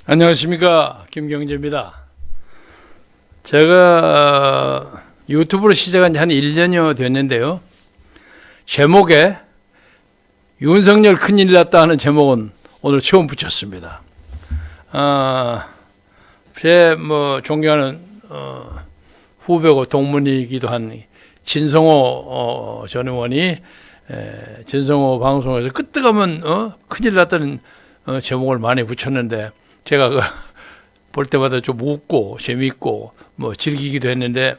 안녕하십니까, 김경재입니다. 제가 유튜브를 시작한 지 한 1년여 됐는데요. 제목에 윤석열 큰일 났다 하는 제목은 오늘 처음 붙였습니다. 제 존경하는 후배고 동문이기도 한 진성호 전 의원이 진성호 방송에서 끄떡하면 큰일 났다는 제목을 많이 붙였는데, 제가 볼 때마다 좀 웃고 재미있고 즐기기도 했는데,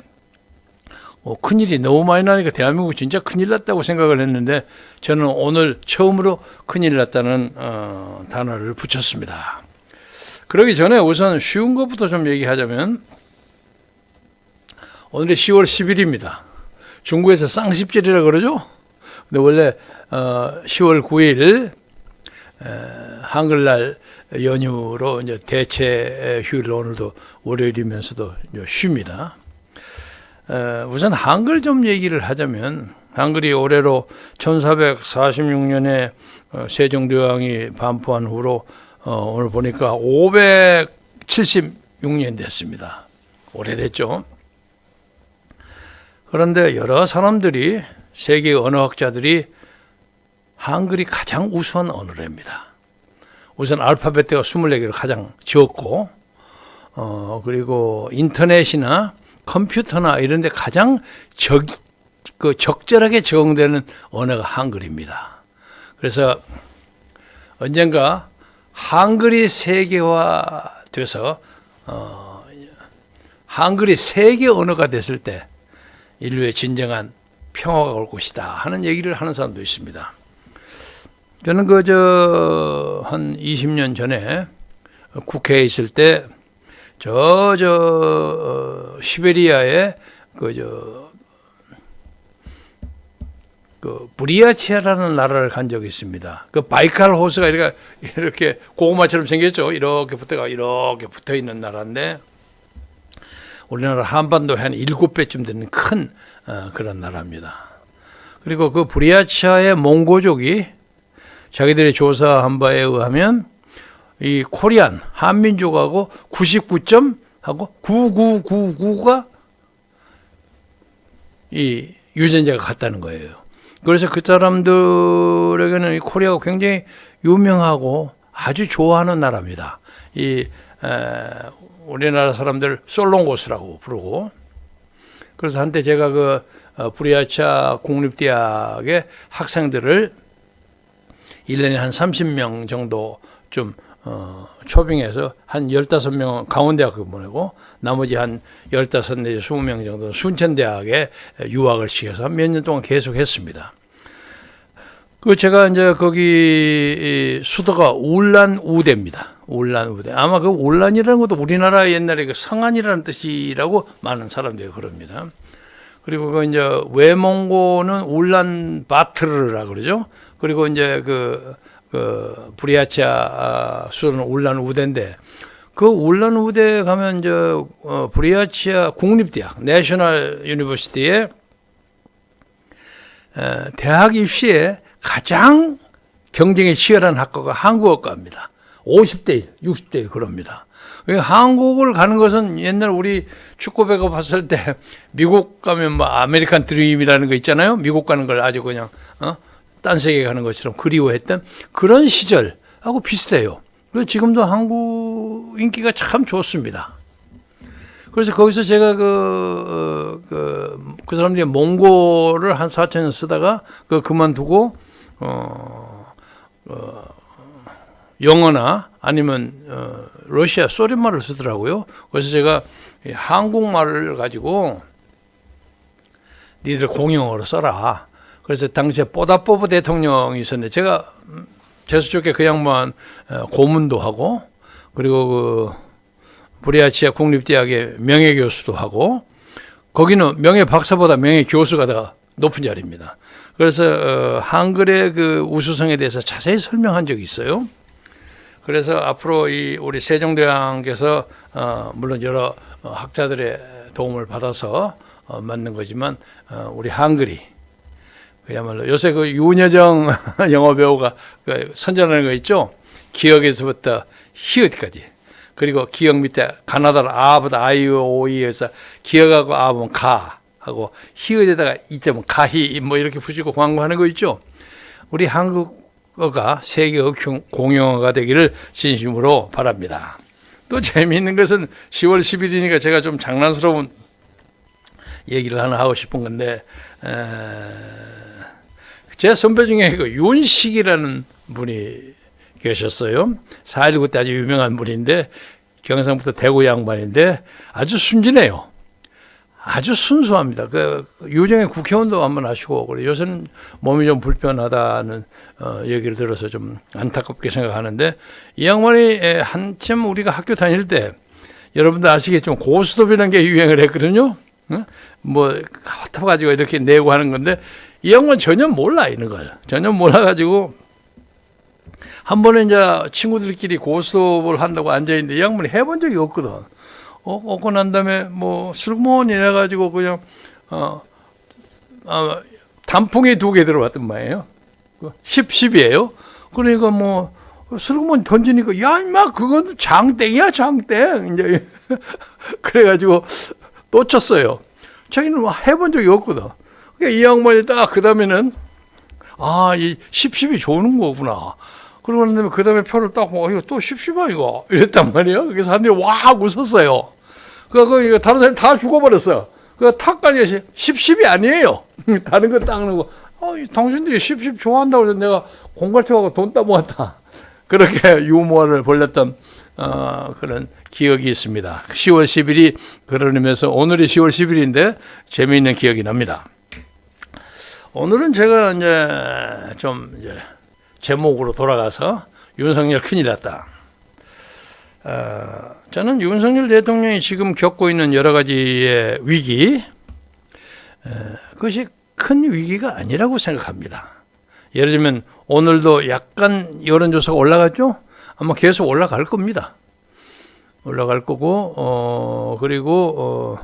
큰일이 너무 많이 나니까 대한민국 진짜 큰일 났다고 생각을 했는데, 저는 오늘 처음으로 큰일 났다는 단어를 붙였습니다. 그러기 전에 우선 쉬운 것부터 좀 얘기하자면, 오늘이 10월 10일입니다. 중국에서 쌍십절이라 그러죠. 근데 원래 10월 9일 한글날 연휴로 이제 대체 휴일, 오늘도 월요일이면서도 쉽니다. 우선 한글 좀 얘기를 하자면, 한글이 올해로 1446년에 세종대왕이 반포한 후로 오늘 보니까 576년 됐습니다. 오래됐죠. 그런데 여러 사람들이, 세계 언어학자들이 한글이 가장 우수한 언어랍니다. 우선 알파벳대가 24개로 가장 적고, 그리고 인터넷이나 컴퓨터나 이런 데 가장 적절하게 적용되는 언어가 한글입니다. 그래서 언젠가 한글이 세계화돼서 한글이 세계 언어가 됐을 때 인류의 진정한 평화가 올 것이다 하는 얘기를 하는 사람도 있습니다. 저는 한 20년 전에 국회에 있을 때 시베리아에 부리아치아라는 나라를 간 적이 있습니다. 그 바이칼 호수가 이렇게 고구마처럼 생겼죠. 이렇게 붙어 있는 나라인데, 우리나라 한반도에 한 7배쯤 되는 큰 그런 나라입니다. 그리고 그 부리아치아의 몽고족이 자기들이 조사한 바에 의하면 이 코리안 한민족하고 99.9999가 이 유전자가 같다는 거예요. 그래서 그 사람들에게는 이 코리아가 굉장히 유명하고 아주 좋아하는 나라입니다. 우리나라 사람들 솔롱고스라고 부르고. 그래서 한때 제가 부리아치아 국립대학의 학생들을 1년에 한 30명 정도 좀 초빙해서 한 15명 강원대학교 보내고, 나머지 한 15 내지 20명 정도 순천대학에 유학을 시켜서 몇 년 동안 계속 했습니다. 제가 이제 거기 수도가 울란우대입니다. 울란우대. 아마 그 울란이라는 것도 우리나라 옛날에 그 성안이라는 뜻이라고 많은 사람들이 그럽니다. 그리고 이제 외몽고는 울란바토르라 그러죠. 그리고 이제 부리아치아 수도는 울란우대인데, 그 울란우대 가면 이제 부리아치아 국립대학 내셔널 유니버시티에 대학 입시에 가장 경쟁이 치열한 학과가 한국어과입니다. 50대 1, 60대 1 그럽니다. 한국을 가는 것은 옛날 우리 축구배가 봤을 때 미국 가면 아메리칸 드림이라는 거 있잖아요. 미국 가는 걸 아주 그냥 딴 세계 가는 것처럼 그리워했던 그런 시절하고 비슷해요. 그래서 지금도 한국 인기가 참 좋습니다. 그래서 거기서 제가 그 사람들이 몽고를 한 4,000년 쓰다가 그만두고 영어나 아니면 러시아 소련말을 쓰더라고요. 그래서 제가 한국말을 가지고 니들 공용어로 써라. 그래서 당시에 뽀다뽀브 대통령이 있었는데, 제가 재수 좋게 그 양반 고문도 하고, 그리고 부리아치아 국립대학의 명예교수도 하고, 거기는 명예박사보다 명예교수가 더 높은 자리입니다. 그래서 한글의 그 우수성에 대해서 자세히 설명한 적이 있어요. 그래서 앞으로 우리 세종대왕께서 물론 여러 학자들의 도움을 받아서 만든 거지만, 우리 한글이 그야말로 요새 윤여정 영어 배우가 선전하는 거 있죠. 기억에서부터 히읗까지 그리고 기억 밑에 가나다로 아보다 아이오이에서 기억하고 아보면 가 하고 히읗에다가 이점은 가히 뭐 이렇게 붙이고 광고하는 거 있죠. 우리 한국어가 세계어 공용어가 되기를 진심으로 바랍니다. 또 재미있는 것은 10월 10일이니까 제가 좀 장난스러운 얘기를 하나 하고 싶은 건데 제 선배 중에 그 윤식이라는 분이 계셨어요. 4.19 때 아주 유명한 분인데 경상북도 대구 양반인데 아주 순진해요. 아주 순수합니다. 그 유정의 국회의원도 한번 하시고 그래 요새는 몸이 좀 불편하다는 얘기를 들어서 좀 안타깝게 생각하는데 이 양반이 한참 우리가 학교 다닐 때 여러분들 아시겠지만 고스톱이라는 게 유행을 했거든요. 뭐 타가지고 이렇게 내고 하는 건데 이 양반 전혀 몰라 이런 걸 전혀 몰라가지고 한 번에 이제 친구들끼리 고스톱을 한다고 앉아있는데 이 양반이 해본 적이 없거든. 얻고 난 다음에 뭐 슬그머니 해가지고 그냥 단풍이 2개 들어왔단 말이에요. 10이에요. 그러니까 뭐 슬그머니 던지니까 야 임마 그건 장땡이야 장땡 이제 그래가지고 놓쳤어요. 자기는 뭐 해본 적이 없거든. 그러니까 이 양반이 딱 그 다음에는 이 10이 좋은 거구나. 그러고 난 다음에 그 다음에 표를 딱 보고 이거 또 10아 이거 이랬단 말이에요. 그래서 한 대 와 웃었어요. 이거 다른 사람이 다 죽어버렸어. 그 탁까지 10이 아니에요. 다른 거 닦는 거. 당신들이 10 좋아한다고 해서 내가 공갈쳐가고 돈 따먹었다. 그렇게 유머를 벌렸던 그런 기억이 있습니다. 10월 10일이 그런 의미에서 오늘이 10월 10일인데 재미있는 기억이 납니다. 오늘은 제가 이제 좀 제목으로 돌아가서 윤석열 큰일 났다. 저는 윤석열 대통령이 지금 겪고 있는 여러 가지의 위기, 그것이 큰 위기가 아니라고 생각합니다. 예를 들면 오늘도 약간 여론조사가 올라갔죠? 아마 계속 올라갈 겁니다. 올라갈 거고, 그리고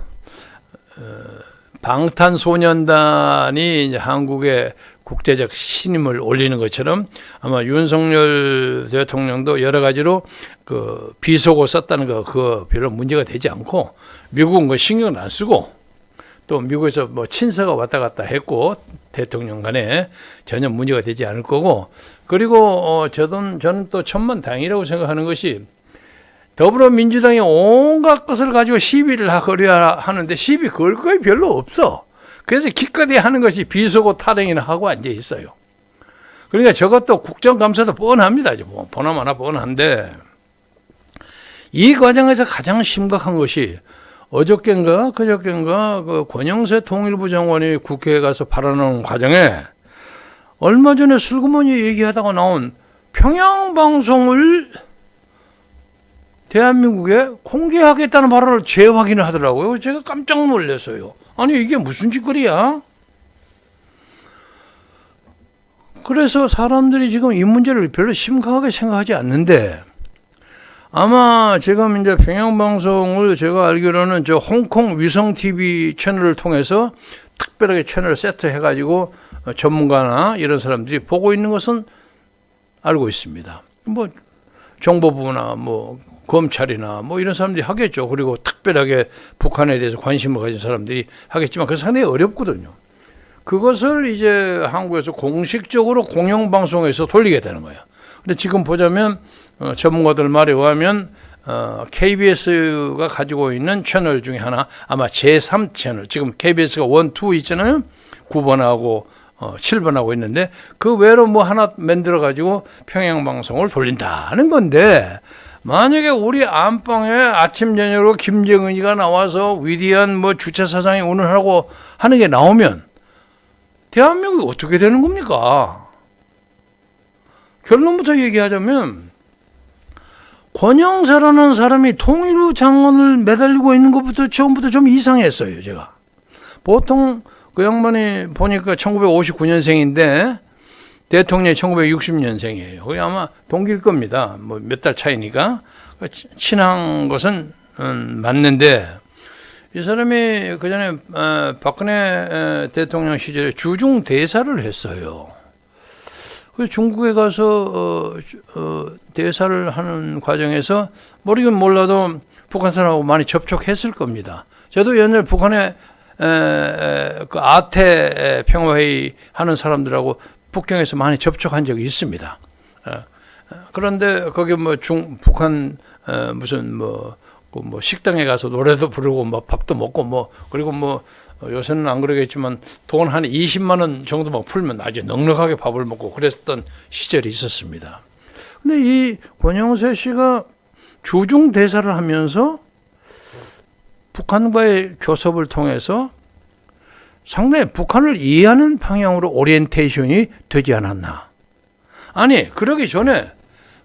방탄소년단이 이제 한국의 국제적 신임을 올리는 것처럼 아마 윤석열 대통령도 여러 가지로 그 비속어 썼다는 거 그거 별로 문제가 되지 않고 미국은 그 신경을 안 쓰고 또 미국에서 뭐 친서가 왔다 갔다 했고 대통령 간에 전혀 문제가 되지 않을 거고 그리고 저는 또 천만다행이라고 생각하는 것이 더불어민주당이 온갖 것을 가지고 시비를 하려 하는데 시비 걸 거에 별로 없어. 그래서 기껏이 하는 것이 비속어 타령이나 하고 앉아 있어요. 그러니까 저것도 국정감사도 뻔합니다. 보나마나 뻔한데 이 과정에서 가장 심각한 것이 어저께인가 그저께인가 그 권영세 통일부 장관이 국회에 가서 발언하는 과정에 얼마 전에 슬그머니 얘기하다가 나온 평양방송을 대한민국에 공개하겠다는 발언을 재확인을 하더라고요. 제가 깜짝 놀랐어요. 아니 이게 무슨 짓거리야? 그래서 사람들이 지금 이 문제를 별로 심각하게 생각하지 않는데 아마 지금 이제 평양방송을 제가 알기로는 저 홍콩 위성 TV 채널을 통해서 특별하게 채널 세트해가지고 전문가나 이런 사람들이 보고 있는 것은 알고 있습니다. 뭐 정보부나 뭐 검찰이나 뭐 이런 사람들이 하겠죠. 그리고 특별하게 북한에 대해서 관심을 가진 사람들이 하겠지만 그게 상당히 어렵거든요. 그것을 이제 한국에서 공식적으로 공영방송에서 돌리겠다는 거예요. 근데 지금 보자면 전문가들 말에 의하면 KBS가 가지고 있는 채널 중에 하나 아마 제3 채널 지금 KBS가 1, 2 있잖아요. 9번하고 7번하고 있는데 그 외로 뭐 하나 만들어 가지고 평양방송을 돌린다는 건데 만약에 우리 안방에 아침 저녁으로 김정은이가 나와서 위대한 뭐 주체 사상이 운운하고 하는 게 나오면 대한민국이 어떻게 되는 겁니까? 결론부터 얘기하자면 권영세라는 사람이 통일부 장관을 매달리고 있는 것부터 처음부터 좀 이상했어요. 제가 보통 그 양반이 보니까 1959년생인데 대통령이 1960년생이에요. 그게 아마 동기일 겁니다. 뭐 몇 달 차이니까 친한 것은 맞는데 이 사람이 그 전에 박근혜 대통령 시절에 주중 대사를 했어요. 그 중국에 가서 대사를 하는 과정에서 모르긴 몰라도 북한 사람하고 많이 접촉했을 겁니다. 저도 옛날 북한에 그 아태 평화회의 하는 사람들하고 북경에서 많이 접촉한 적이 있습니다. 그런데 거기 뭐 북한 무슨 뭐 식당에 가서 노래도 부르고 뭐 밥도 먹고 뭐 그리고 뭐 요새는 안 그러겠지만 돈 한 20만 원 정도만 풀면 아주 넉넉하게 밥을 먹고 그랬던 시절이 있었습니다. 근데 이 권영세 씨가 주중 대사를 하면서 북한과의 교섭을 통해서 상당히 북한을 이해하는 방향으로 오리엔테이션이 되지 않았나. 아니 그러기 전에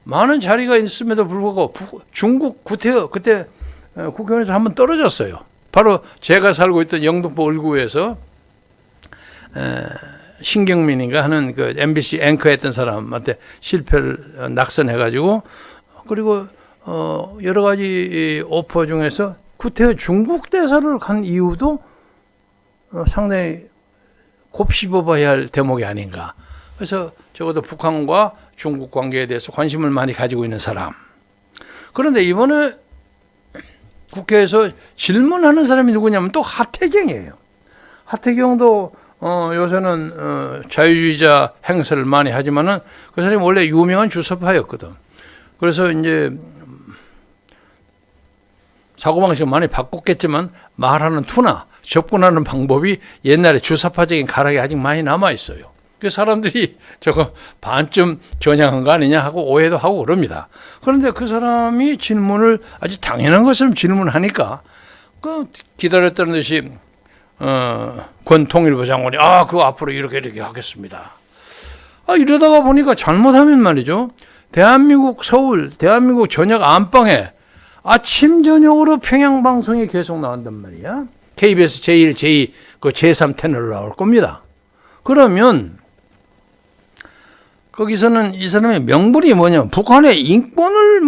많은 자리가 있음에도 불구하고 중국 구태여 그때 국회의원에서 한번 떨어졌어요. 바로 제가 살고 있던 영등포 을구에서 신경민인가 하는 그 MBC 앵커했던 사람한테 실패를 낙선해가지고 그리고 여러 가지 오퍼 중에서 구태여 중국 대사를 간 이유도 상당히 곱씹어봐야 할 대목이 아닌가. 그래서 적어도 북한과 중국 관계에 대해서 관심을 많이 가지고 있는 사람. 그런데 이번에 국회에서 질문하는 사람이 누구냐면 또 하태경이에요. 하태경도 요새는 자유주의자 행세를 많이 하지만은 그 사람이 원래 유명한 주사파였거든. 그래서 이제 사고방식을 많이 바꿨겠지만 말하는 투나 접근하는 방법이 옛날에 주사파적인 가락이 아직 많이 남아 있어요. 그 사람들이 저거 반쯤 겨냥한 거 아니냐 하고 오해도 하고 그럽니다. 그런데 그 사람이 질문을 아주 당연한 것처럼 질문하니까 그 기다렸다는 듯이 권 통일부 장관이 그거 앞으로 이렇게 하겠습니다. 이러다가 보니까 잘못하면 말이죠. 대한민국 서울, 대한민국 저녁 안방에 아침 저녁으로 평양 방송이 계속 나온단 말이야. KBS 제1, 제2, 그 제3 채널로 나올 겁니다. 그러면 거기서는 이 사람의 명분이 뭐냐면 북한의 인권을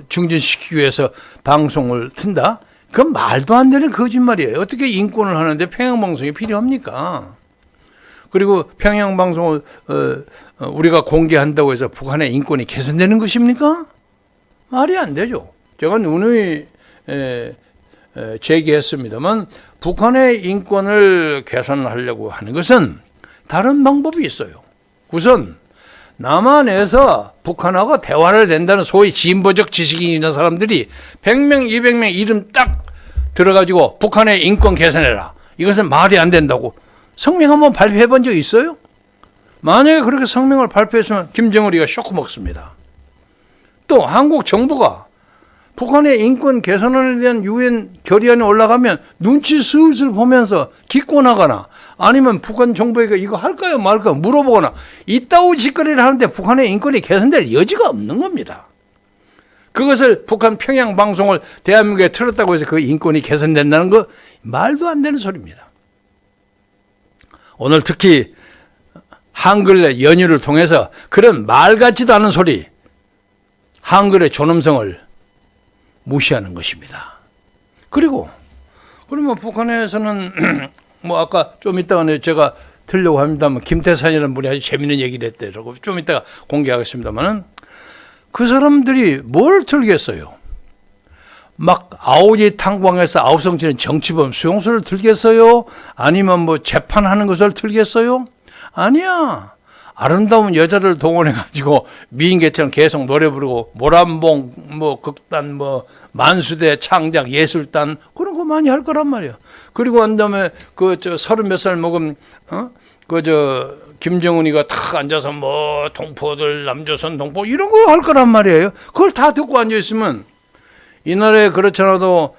증진시키기 위해서 방송을 튼다? 그건 말도 안 되는 거짓말이에요. 어떻게 인권을 하는데 평양방송이 필요합니까? 그리고 평양방송을 우리가 공개한다고 해서 북한의 인권이 개선되는 것입니까? 말이 안 되죠. 제가 누누이 제기했습니다만 북한의 인권을 개선하려고 하는 것은 다른 방법이 있어요. 우선 남한에서 북한하고 대화를 된다는 소위 진보적 지식인이 있는 사람들이 100명, 200명 이름 딱 들어가지고 북한의 인권 개선해라. 이것은 말이 안 된다고 성명 한번 발표해 본 적 있어요? 만약에 그렇게 성명을 발표했으면 김정은이가 쇼크 먹습니다. 또 한국 정부가 북한의 인권 개선에 대한 유엔 결의안이 올라가면 눈치 슬슬 보면서 기권하거나 아니면 북한 정부에게 이거 할까요 말까요 물어보거나 이따위 짓거리를 하는데 북한의 인권이 개선될 여지가 없는 겁니다. 그것을 북한 평양 방송을 대한민국에 틀었다고 해서 그 인권이 개선된다는 거 말도 안 되는 소리입니다. 오늘 특히 한글의 연유를 통해서 그런 말 같지도 않은 소리, 한글의 존엄성을 무시하는 것입니다. 그리고 그러면 북한에서는 아까 좀 이따가 제가 들려고 합니다만 김태산이라는 분이 아주 재밌는 얘기를 했대라고 좀 이따가 공개하겠습니다만은 그 사람들이 뭘 들겠어요? 막 아우지 탕광에서 아우성치는 정치범 수용소를 들겠어요? 아니면 재판하는 것을 들겠어요? 아니야. 아름다운 여자를 동원해가지고 미인계처럼 계속 노래 부르고 모란봉, 극단, 만수대, 창작, 예술단 그런 거 많이 할 거란 말이에요. 그리고 한 다음에 30몇 살 먹은 김정은이가 탁 앉아서 동포들 남조선 동포 이런 거 할 거란 말이에요. 그걸 다 듣고 앉아 있으면 이 나라에 그렇지 않아도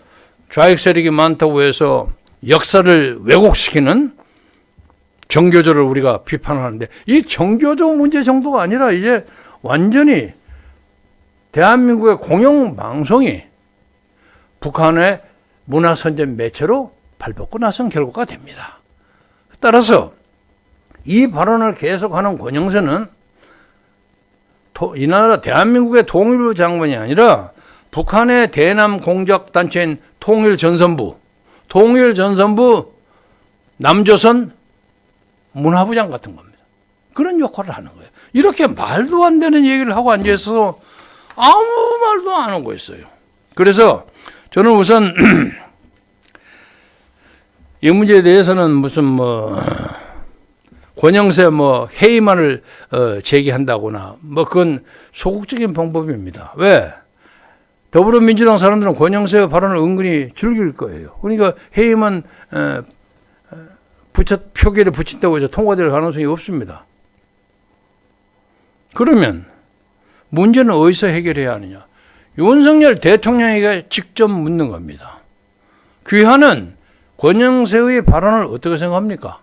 좌익 세력이 많다고 해서 역사를 왜곡시키는 정교조를 우리가 비판하는데 이 정교조 문제 정도가 아니라 이제 완전히 대한민국의 공영방송이 북한의 문화선전 매체로 발벗고 나선 결과가 됩니다. 따라서 이 발언을 계속하는 권영세는 이 나라 대한민국의 통일부 장관이 아니라 북한의 대남 공작단체인 통일전선부 남조선 문화부장 같은 겁니다. 그런 역할을 하는 거예요. 이렇게 말도 안 되는 얘기를 하고 앉아서 아무 말도 안 하고 있어요. 그래서 저는 우선 이 문제에 대해서는 무슨 권영세 회의만을 제기한다거나 그건 소극적인 방법입니다. 왜? 더불어민주당 사람들은 권영세 발언을 은근히 즐길 거예요. 그러니까 회의만 표결에 붙인다고 해서 통과될 가능성이 없습니다. 그러면 문제는 어디서 해결해야 하느냐? 윤석열 대통령에게 직접 묻는 겁니다. 귀하는 권영세의 발언을 어떻게 생각합니까?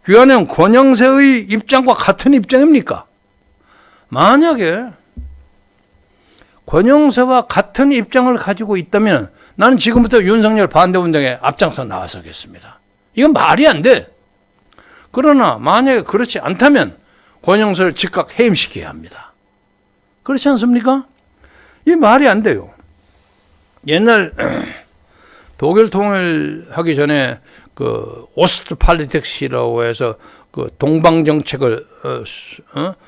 귀하는 권영세의 입장과 같은 입장입니까? 만약에 권영세와 같은 입장을 가지고 있다면 나는 지금부터 윤석열 반대운동에 앞장서 나서겠습니다. 이건 말이 안 돼. 그러나 만약에 그렇지 않다면 권영세를 즉각 해임시켜야 합니다. 그렇지 않습니까? 이 말이 안 돼요. 옛날 독일 통일하기 전에 그 오스트팔리텍시라고 해서 그 동방 정책을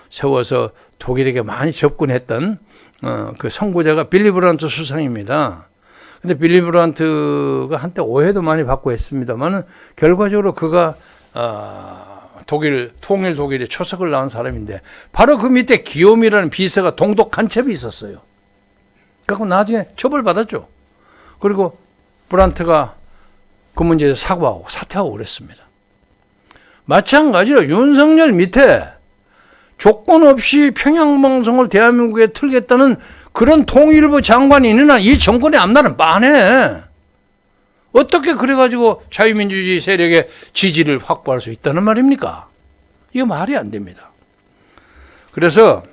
세워서 독일에게 많이 접근했던 그 선구자가 빌리 브란트 수상입니다. 근데 빌리 브란트가 한때 오해도 많이 받고 했습니다만은 결과적으로 그가 통일 독일의 초석을 낳은 사람인데 바로 그 밑에 기욤이라는 비서가 동독 간첩이 있었어요. 그래서 나중에 처벌받았죠. 그리고 브란트가 그 문제에 사과하고 사퇴하고 그랬습니다. 마찬가지로 윤석열 밑에 조건 없이 평양방송을 대한민국에 틀겠다는 그런 통일부 장관이 있는 한 이 정권의 앞날은 빤해. 어떻게 그래가지고 자유민주주의 세력의 지지를 확보할 수 있다는 말입니까? 이거 말이 안 됩니다. 그래서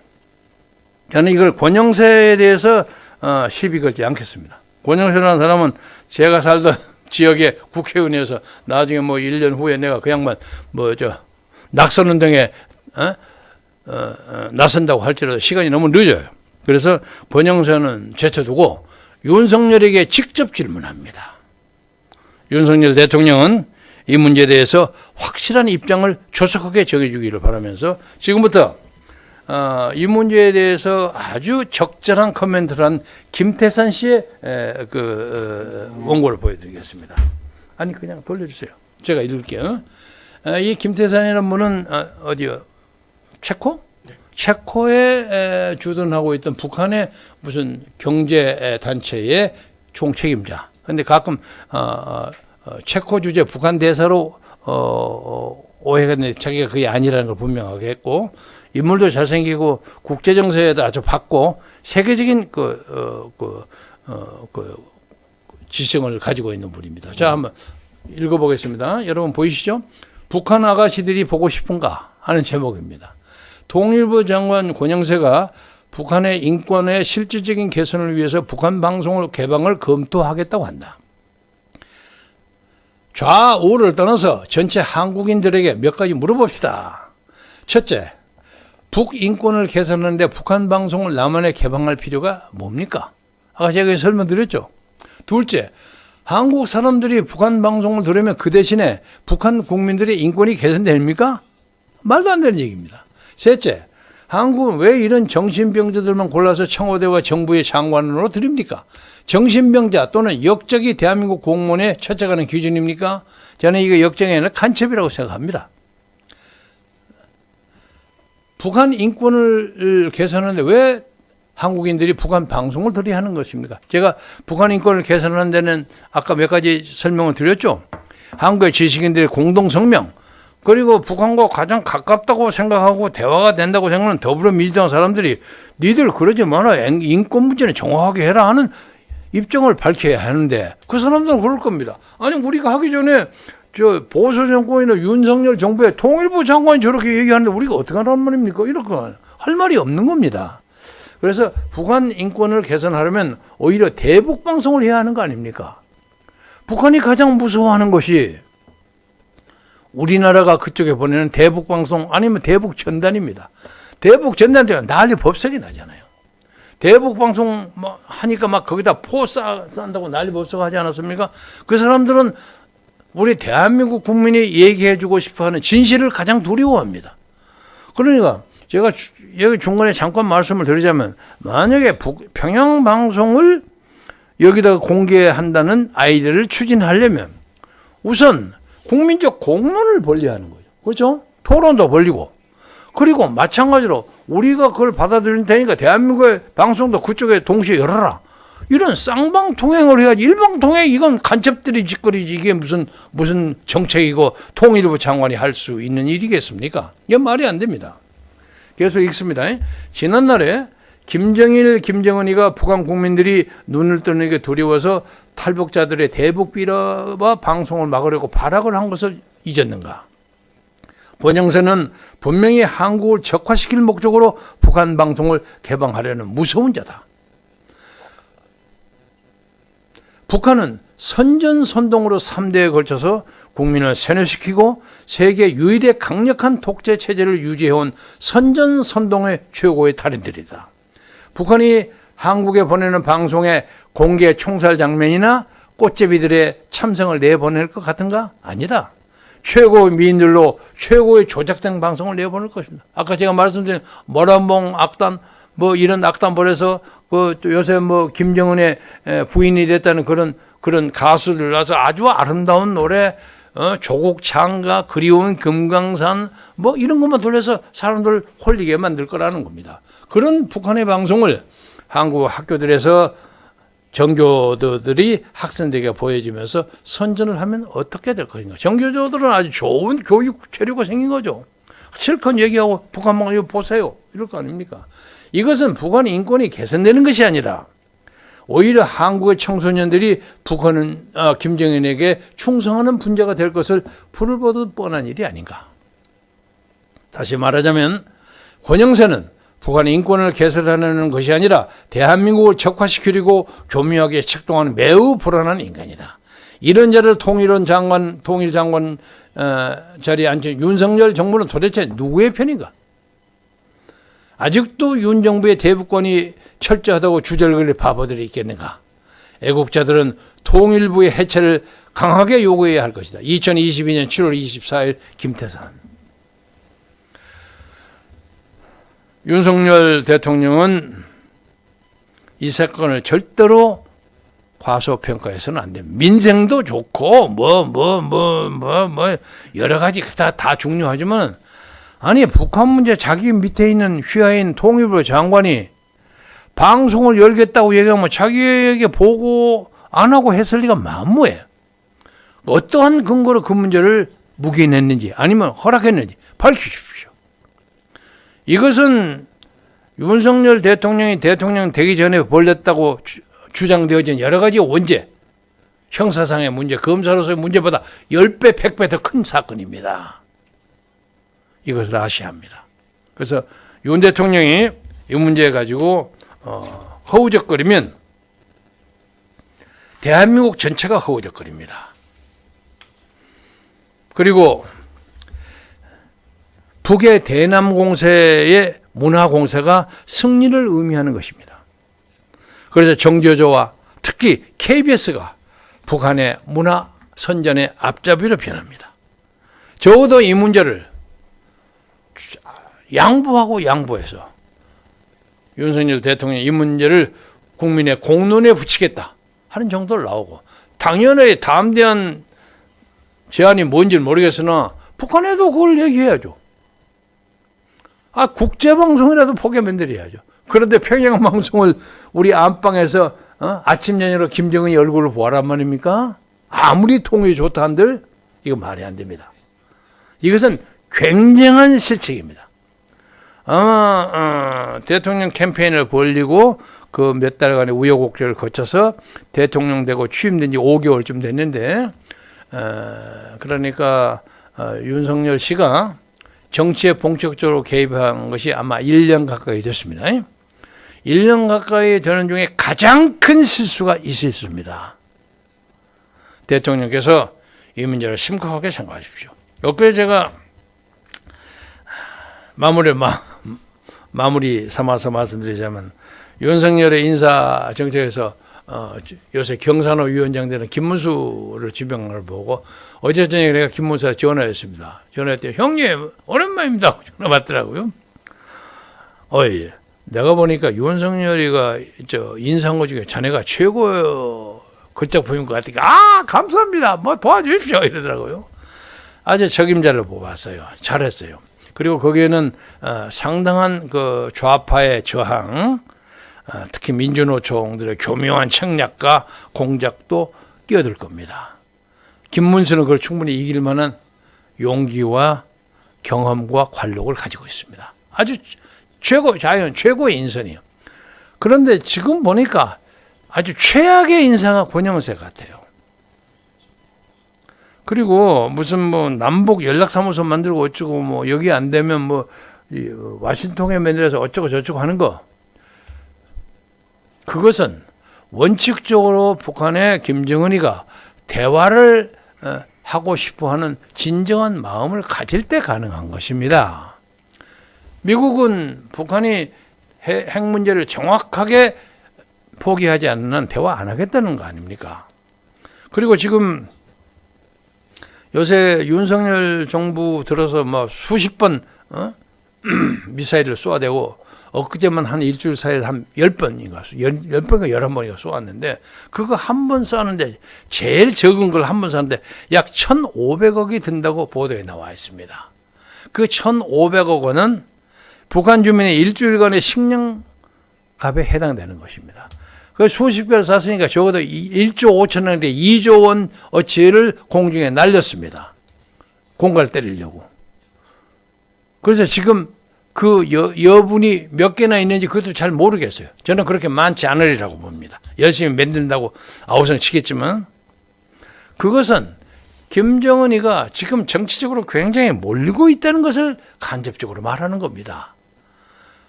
저는 이걸 권영세에 대해서 시비 걸지 않겠습니다. 권영세라는 사람은 제가 살던 지역의 국회의원이어서 나중에 1년 후에 내가 그 양반 낙선운동에 나선다고 할지라도 시간이 너무 늦어요. 그래서 권영세는 제쳐두고 윤석열에게 직접 질문합니다. 윤석열 대통령은 이 문제에 대해서 확실한 입장을 조속하게 정해주기를 바라면서 지금부터 이 문제에 대해서 아주 적절한 코멘트를 한 김태산 씨의 원고를 보여드리겠습니다. 아니 그냥 돌려주세요. 제가 읽을게요. 이 김태산이라는 분은 어디요? 체코? 네. 체코에 주둔하고 있던 북한의 무슨 경제 단체의 총책임자. 근데 가끔 체코 주재 북한 대사로 오해가 됐는데 자기가 그게 아니라는 걸 분명하게 했고 인물도 잘생기고 국제 정세에도 아주 밝고 세계적인 지성을 가지고 있는 분입니다. 자, 한번 읽어보겠습니다. 여러분 보이시죠? 북한 아가씨들이 보고 싶은가 하는 제목입니다. 통일부 장관 권영세가 북한의 인권의 실질적인 개선을 위해서 북한 방송을 개방을 검토하겠다고 한다. 좌우를 떠나서 전체 한국인들에게 몇 가지 물어봅시다. 첫째, 북인권을 개선하는데 북한 방송을 남한에 개방할 필요가 뭡니까? 아까 제가 설명드렸죠. 둘째, 한국 사람들이 북한 방송을 들으면 그 대신에 북한 국민들의 인권이 개선됩니까? 말도 안 되는 얘기입니다. 셋째, 한국은 왜 이런 정신병자들만 골라서 청와대와 정부의 장관으로 드립니까? 정신병자 또는 역적이 대한민국 공무원에 채택하는 기준입니까? 저는 이거 역적이 아니라 간첩이라고 생각합니다. 북한 인권을 개선하는데 왜 한국인들이 북한 방송을 들어야 하는 것입니까? 제가 북한 인권을 개선하는 데는 아까 몇 가지 설명을 드렸죠. 한국의 지식인들의 공동성명, 그리고 북한과 가장 가깝다고 생각하고 대화가 된다고 생각하는 더불어민주당 사람들이 니들 그러지 마라, 인권 문제는 정확하게 해라 하는 입장을 밝혀야 하는데 그 사람들은 그럴 겁니다. 아니 우리가 하기 전에 보수 정권이나 윤석열 정부의 통일부 장관이 저렇게 얘기하는데 우리가 어떻게 하란 말입니까? 이렇게 할 말이 없는 겁니다. 그래서 북한 인권을 개선하려면 오히려 대북 방송을 해야 하는 거 아닙니까? 북한이 가장 무서워하는 것이 우리나라가 그쪽에 보내는 대북 방송 아니면 대북 전단입니다. 대북 전단 때문에 난리 법석이 나잖아요. 대북 방송 하니까 막 거기다 포 싼다고 난리 법석 하지 않았습니까? 그 사람들은 우리 대한민국 국민이 얘기해주고 싶어하는 진실을 가장 두려워합니다. 그러니까 제가 여기 중간에 잠깐 말씀을 드리자면 만약에 평양 방송을 여기다가 공개한다는 아이디어를 추진하려면 우선 국민적 공론을 벌려야 하는 거죠. 그렇죠? 토론도 벌리고 그리고 마찬가지로 우리가 그걸 받아들일 테니까 대한민국의 방송도 그쪽에 동시에 열어라. 이런 쌍방통행을 해야지. 일방통행 이건 간첩들이 짓거리지. 이게 무슨 정책이고 통일부 장관이 할 수 있는 일이겠습니까? 이건 말이 안 됩니다. 계속 읽습니다. 지난날에 김정일, 김정은이가 북한 국민들이 눈을 뜨는 게 두려워서 탈북자들의 대북 비라와 방송을 막으려고 발악을 한 것을 잊었는가? 권영세는 분명히 한국을 적화시킬 목적으로 북한 방송을 개방하려는 무서운 자다. 북한은 선전선동으로 3대에 걸쳐서 국민을 세뇌시키고 세계 유일의 강력한 독재 체제를 유지해온 선전선동의 최고의 달인들이다. 북한이 한국에 보내는 방송에 공개 총살 장면이나 꽃제비들의 참성을 내보낼 것 같은가? 아니다. 최고의 미인들로 최고의 조작된 방송을 내보낼 것입니다. 아까 제가 말씀드린 모란봉 악단 이런 악단벌에서 또 요새 김정은의 부인이 됐다는 그런 가수들 나서 아주 아름다운 노래 조국 창가 그리운 금강산 이런 것만 돌려서 사람들을 홀리게 만들 거라는 겁니다. 그런 북한의 방송을 한국 학교들에서 정교도들이 학생들에게 보여주면서 선전을 하면 어떻게 될 것인가. 정교도들은 아주 좋은 교육 재료가 생긴 거죠. 실컷 얘기하고 북한만 이거 보세요. 이럴 거 아닙니까? 이것은 북한 인권이 개선되는 것이 아니라 오히려 한국의 청소년들이 김정은에게 충성하는 분자가 될 것을 불을 보듯 뻔한 일이 아닌가. 다시 말하자면 권영세는 북한의 인권을 개선하는 것이 아니라 대한민국을 적화시키려고 교묘하게 책동하는 매우 불안한 인간이다. 이런 자를 통일 장관 자리에 앉힌 윤석열 정부는 도대체 누구의 편인가? 아직도 윤 정부의 대북권이 철저하다고 주절거릴 바보들이 있겠는가? 애국자들은 통일부의 해체를 강하게 요구해야 할 것이다. 2022년 7월 24일 김태산. 윤석열 대통령은 이 사건을 절대로 과소평가해서는 안 됩니다. 민생도 좋고 여러 가지 다 중요하지만 아니 북한 문제 자기 밑에 있는 휘하인 통일부 장관이 방송을 열겠다고 얘기하면 자기에게 보고 안 하고 했을 리가 만무해요. 어떠한 근거로 그 문제를 묵인했는지 아니면 허락했는지 밝히십시오. 이것은 윤석열 대통령이 대통령 되기 전에 벌렸다고 주장되어진 여러 가지 원죄, 형사상의 문제, 검사로서의 문제보다 10배, 100배 더 큰 사건입니다. 이것을 아셔야 합니다. 그래서 윤 대통령이 이 문제 가지고 허우적거리면 대한민국 전체가 허우적거립니다. 그리고 북의 대남 공세의 문화 공세가 승리를 의미하는 것입니다. 그래서 정교조와 특히 KBS가 북한의 문화 선전의 앞잡이로 변합니다. 적어도 이 문제를 양보해서 윤석열 대통령이 이 문제를 국민의 공론에 붙이겠다 하는 정도를 나오고 당연히 담대한 제안이 뭔지는 모르겠으나 북한에도 그걸 얘기해야죠. 국제방송이라도 포기하면 만들어야죠. 그런데 평양방송을 우리 안방에서 아침 저녁으로 김정은이 얼굴을 보아란 말입니까? 아무리 통일이 좋다 한들 이거 말이 안 됩니다. 이것은 굉장한 실책입니다. 아마 대통령 캠페인을 벌리고 그 몇 달간의 우여곡절을 거쳐서 대통령 되고 취임된 지 5개월쯤 됐는데 그러니까 윤석열 씨가 정치에 본격적으로 개입한 것이 아마 1년 가까이 됐습니다. 1년 가까이 되는 중에 가장 큰 실수가 있었습니다. 대통령께서 이 문제를 심각하게 생각하십시오. 옆에 제가 마무리 삼아서 말씀드리자면 윤석열의 인사 정책에서 요새 경산호 위원장 되는 김문수를 지명을 보고 어제 저녁에 내가 김문수한테 전화했습니다. 전화했더니 형님 오랜만입니다. 전화 받더라고요. 어이 내가 보니까 윤석열이가 인상어 중에 자네가 최고의 걸작품인 것 같으니까 감사합니다. 뭐 도와주십시오 이러더라고요. 아주 적임자를 뽑았어요. 잘했어요. 그리고 거기에는 상당한 그 좌파의 저항, 특히 민주노총들의 교묘한 책략과 공작도 끼어들 겁니다. 김문수는 그걸 충분히 이길 만한 용기와 경험과 관록을 가지고 있습니다. 아주 최고의 인선이에요. 그런데 지금 보니까 아주 최악의 인사가 권영세 같아요. 그리고 무슨 뭐 남북 연락사무소 만들고 어쩌고 뭐 여기 안 되면 뭐 와싱턴에 만들어서 어쩌고 저쩌고 하는 거. 그것은 원칙적으로 북한의 김정은이가 대화를 하고 싶어하는 진정한 마음을 가질 때 가능한 것입니다. 미국은 북한이 핵 문제를 정확하게 포기하지 않는 한 대화 안 하겠다는 거 아닙니까? 그리고 지금 요새 윤석열 정부 들어서 뭐 수십 번 미사일을 쏘아대고 엊그제만 한 일주일 사이에 한 10번인가 10번인가 11번인가 쏘았는데 그거 한 번 쏘는데 제일 적은 걸 한 번 쏘는데 약 1,500억이 든다고 보도에 나와 있습니다. 그 1,500억 원은 북한 주민의 일주일간의 식량값에 해당되는 것입니다. 그 수십 개를 쐈으니까 적어도 1조 5천억인데 2조 원 어치를 공중에 날렸습니다. 공갈 때리려고. 그래서 지금 그 여분이 몇 개나 있는지 그것도 잘 모르겠어요. 저는 그렇게 많지 않으리라고 봅니다. 열심히 만든다고 아우성 치겠지만 그것은 김정은이가 지금 정치적으로 굉장히 몰리고 있다는 것을 간접적으로 말하는 겁니다.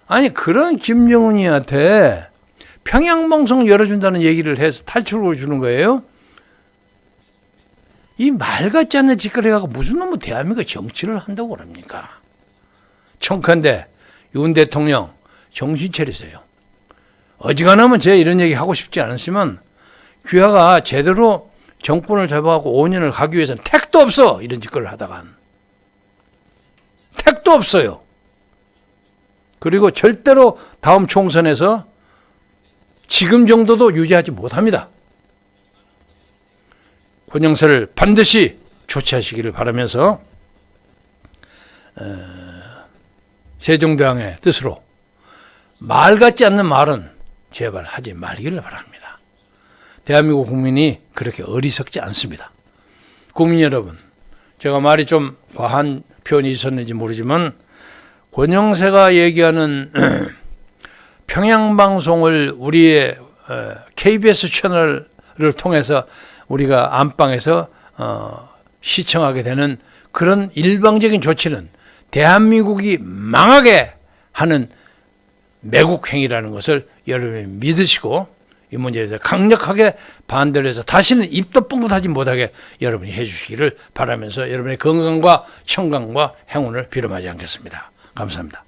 아니 그런 김정은이한테 평양방송 열어준다는 얘기를 해서 탈출을 주는 거예요? 이 말 같지 않는 짓거리 갖고 무슨 놈의 대한민국 정치를 한다고 그럽니까? 청컨대 윤 대통령 정신 차리세요. 어지간하면 제가 이런 얘기 하고 싶지 않았지만 귀하가 제대로 정권을 잡아가고 5년을 가기 위해서는 택도 없어. 이런 짓거리를 하다간. 택도 없어요. 그리고 절대로 다음 총선에서 지금 정도도 유지하지 못합니다. 권영세를 반드시 조치하시기를 바라면서 세종대왕의 뜻으로 말 같지 않는 말은 제발 하지 말기를 바랍니다. 대한민국 국민이 그렇게 어리석지 않습니다. 국민 여러분, 제가 말이 좀 과한 표현이 있었는지 모르지만 권영세가 얘기하는 평양방송을 우리의 KBS 채널을 통해서 우리가 안방에서 시청하게 되는 그런 일방적인 조치는 대한민국이 망하게 하는 매국행위라는 것을 여러분이 믿으시고 이 문제에 대해서 강력하게 반대를 해서 다시는 입도 뻥긋하지 못하게 여러분이 해주시기를 바라면서 여러분의 건강과 청강과 행운을 빌어마지 않겠습니다. 감사합니다.